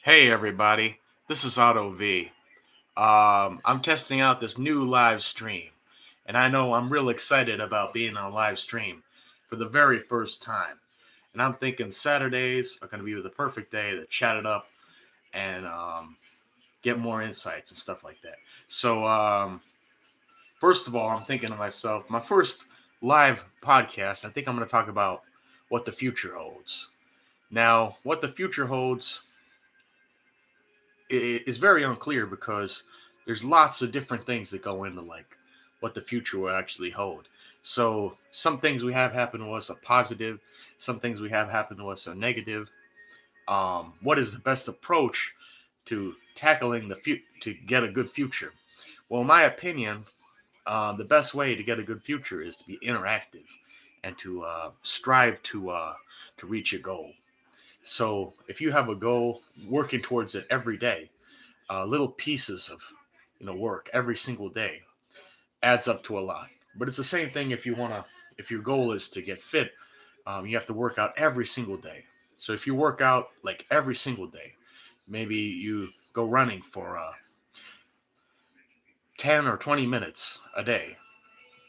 Hey everybody, this is Otto V. I'm testing out this new live stream, and I know I'm real excited about being on live stream for the very first time. And I'm thinking Saturdays are going to be the perfect day to chat it up and get more insights and stuff like that. So, first of all, I'm thinking to myself, my first live podcast, I think I'm going to talk about what the future holds. Now, what the future holds is very unclear because there's lots of different things that go into like what the future will actually hold. So some things we have happen to us are positive, some things we have happen to us are negative. What is the best approach to tackling to get a good future? Well, in my opinion, the best way to get a good future is to be interactive and to strive to reach a goal. So if you have a goal, working towards it every day, little pieces of work every single day adds up to a lot. But it's the same thing if your goal is to get fit, you have to work out every single day. So if you work out like every single day, maybe you go running for 10 or 20 minutes a day.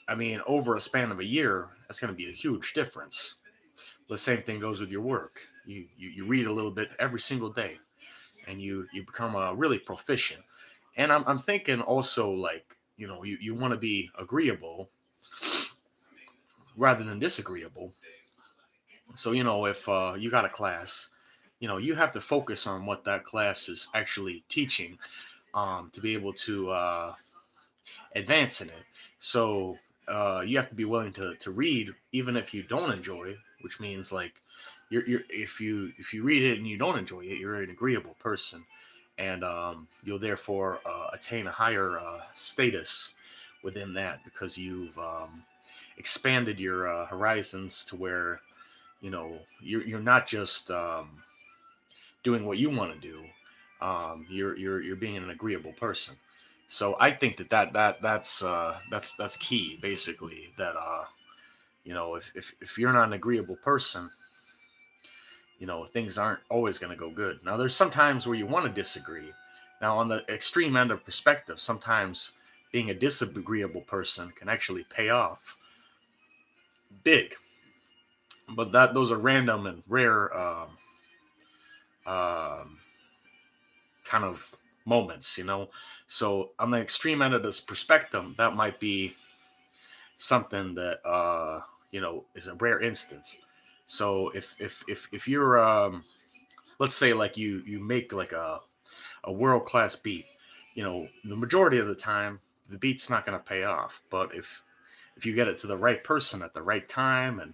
I mean, over a span of a year, that's going to be a huge difference. The same thing goes with your work. You read a little bit every single day, and you become really proficient. And I'm thinking also like you want to be agreeable rather than disagreeable. So if you got a class, you have to focus on what that class is actually teaching, to be able to advance in it. So you have to be willing to read even if you don't enjoy, which means like if you read it and you don't enjoy it, you're an agreeable person, and you'll therefore attain a higher status within that because you've expanded your horizons to where you're not just doing what you want to do. You're being an agreeable person. So I think that's key basically. That if you're not an agreeable person, things aren't always going to go good. Now there's some times where you want to disagree. Now on the extreme end of perspective, sometimes being a disagreeable person can actually pay off big. But that those are random and rare um, kind of moments. So on the extreme end of this perspective, that might be something that is a rare instance. So if you're let's say like you make like a world class beat, the majority of the time the beat's not going to pay off. But if you get it to the right person at the right time and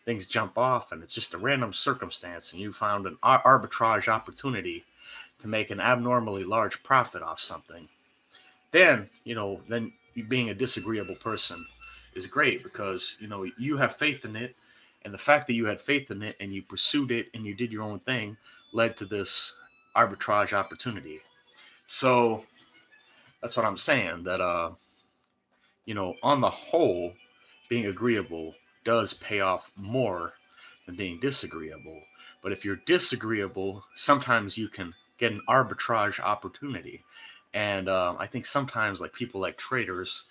things jump off and it's just a random circumstance and you found an arbitrage opportunity to make an abnormally large profit off something, then you being a disagreeable person is great because you have faith in it, and the fact that you had faith in it and you pursued it and you did your own thing led to this arbitrage opportunity. So that's what I'm saying, that on the whole, being agreeable does pay off more than being disagreeable. But if you're disagreeable, sometimes you can get an arbitrage opportunity. And I think sometimes like people like traders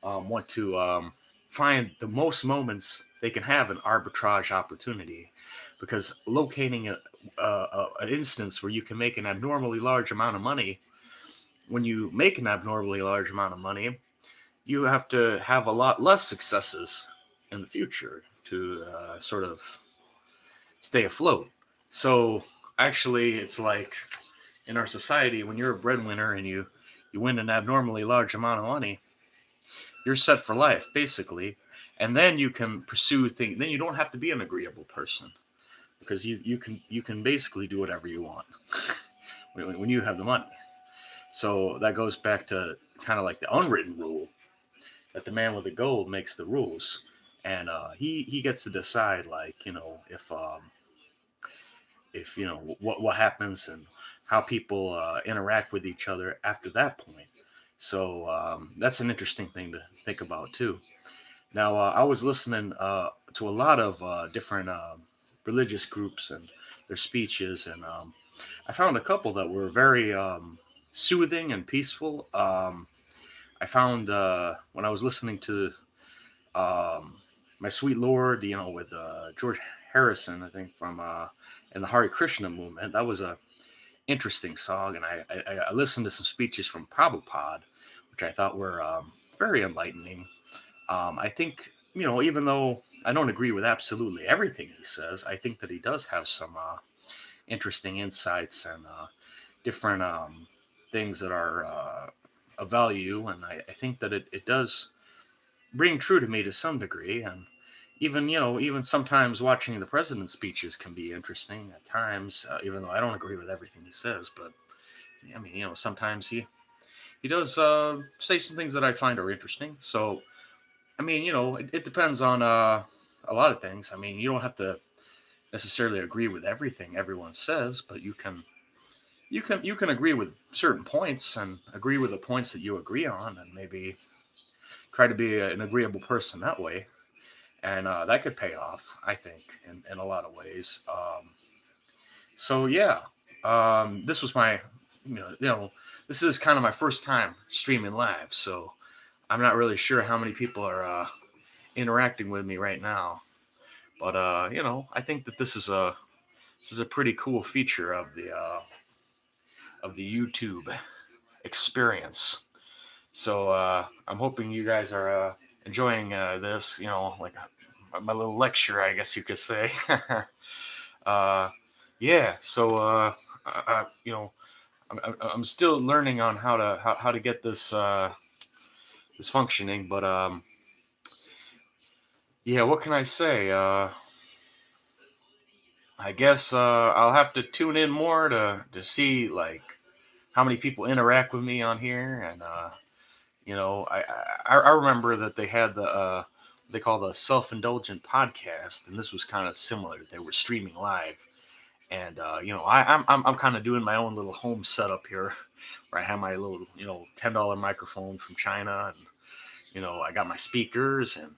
want to find the most moments they can have an arbitrage opportunity, because locating an instance where you can make an abnormally large amount of money, when you make an abnormally large amount of money, you have to have a lot less successes in the future to sort of stay afloat. So actually, it's like in our society, when you're a breadwinner and you win an abnormally large amount of money, you're set for life basically, and then you can pursue things. Then you don't have to be an agreeable person because you can basically do whatever you want when you have the money. So that goes back to kind of like the unwritten rule that the man with the gold makes the rules, and he gets to decide, like, if what happens and how people interact with each other after that point. So that's an interesting thing to think about too. Now I was listening to a lot of different religious groups and their speeches, and I found a couple that were very soothing and peaceful. I found when I was listening to um, "My Sweet Lord," with George Harrison, I think from in the Hare Krishna movement. That was a interesting song, and I listened to some speeches from Prabhupada, which I thought were very enlightening. I think even though I don't agree with absolutely everything he says, I think that he does have some interesting insights and different things that are of value, and I think that it does ring true to me to some degree. And even sometimes watching the president's speeches can be interesting at times, even though I don't agree with everything he says. But I mean, sometimes he does say some things that I find are interesting. So I mean, it depends on a lot of things. I mean, you don't have to necessarily agree with everything everyone says, but you can agree with certain points and agree with the points that you agree on, and maybe try to be an agreeable person that way, and that could pay off, I think, in a lot of ways. So yeah, this was my, this is kind of my first time streaming live, so I'm not really sure how many people are interacting with me right now. But I think that this is a pretty cool feature of the YouTube experience. So I'm hoping you guys are enjoying this. Like my little lecture, I guess you could say. uh, yeah. So I'm still learning on how to get this functioning, but yeah. What can I say? I guess I'll have to tune in more to see like how many people interact with me on here, and I remember that they had the they call the self-indulgent podcast, and this was kind of similar. They were streaming live, and I'm kind of doing my own little home setup here, where I have my little $10 microphone from China, and I got my speakers, and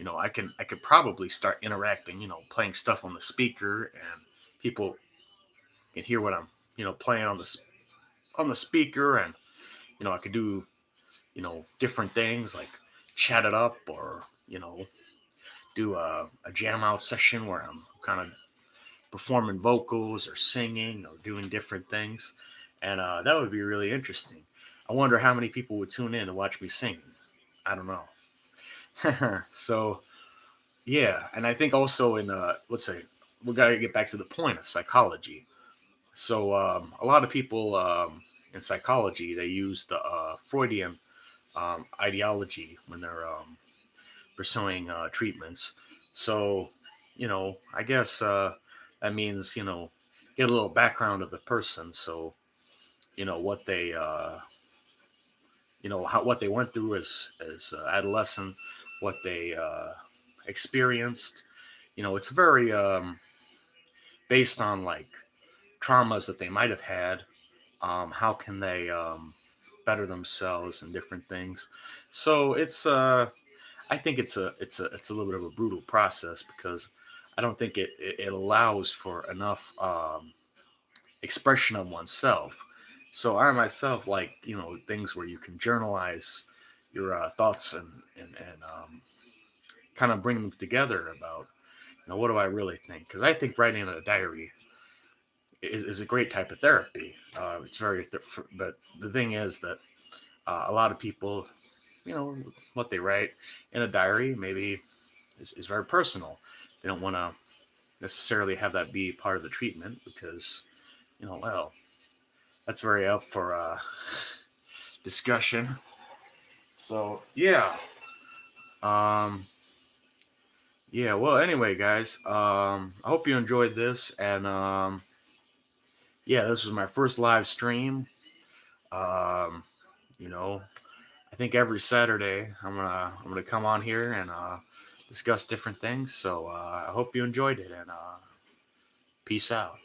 I could probably start interacting, playing stuff on the speaker, and people can hear what I'm playing on the speaker, and I could do different things like chat it up, or do a jam out session where I'm kind of performing vocals or singing or doing different things, and that would be really interesting. I wonder how many people would tune in to watch me singing. I don't know. So yeah, and I think also in let's say we got to get back to the point of psychology. So a lot of people in psychology, they use the Freudian ideology when they're pursuing treatments. So, I guess that means get a little background of the person. So, what they what they went through as adolescent, what they experienced. It's very based on like traumas that they might have had. How can they better themselves and different things? So it's I think it's a little bit of a brutal process, because I don't think it allows for enough expression of oneself. So I myself like things where you can journalize your thoughts, and kind of bring them together about what do I really think, because I think writing in a diary is a great type of therapy. It's but the thing is that a lot of people, what they write in a diary maybe is very personal. They don't want to necessarily have that be part of the treatment, because well, that's very up for discussion. So yeah, um, yeah. Well, anyway, guys, I hope you enjoyed this, and yeah, this was my first live stream. Um, you know, I think every Saturday I'm gonna come on here and discuss different things. So I hope you enjoyed it, and peace out.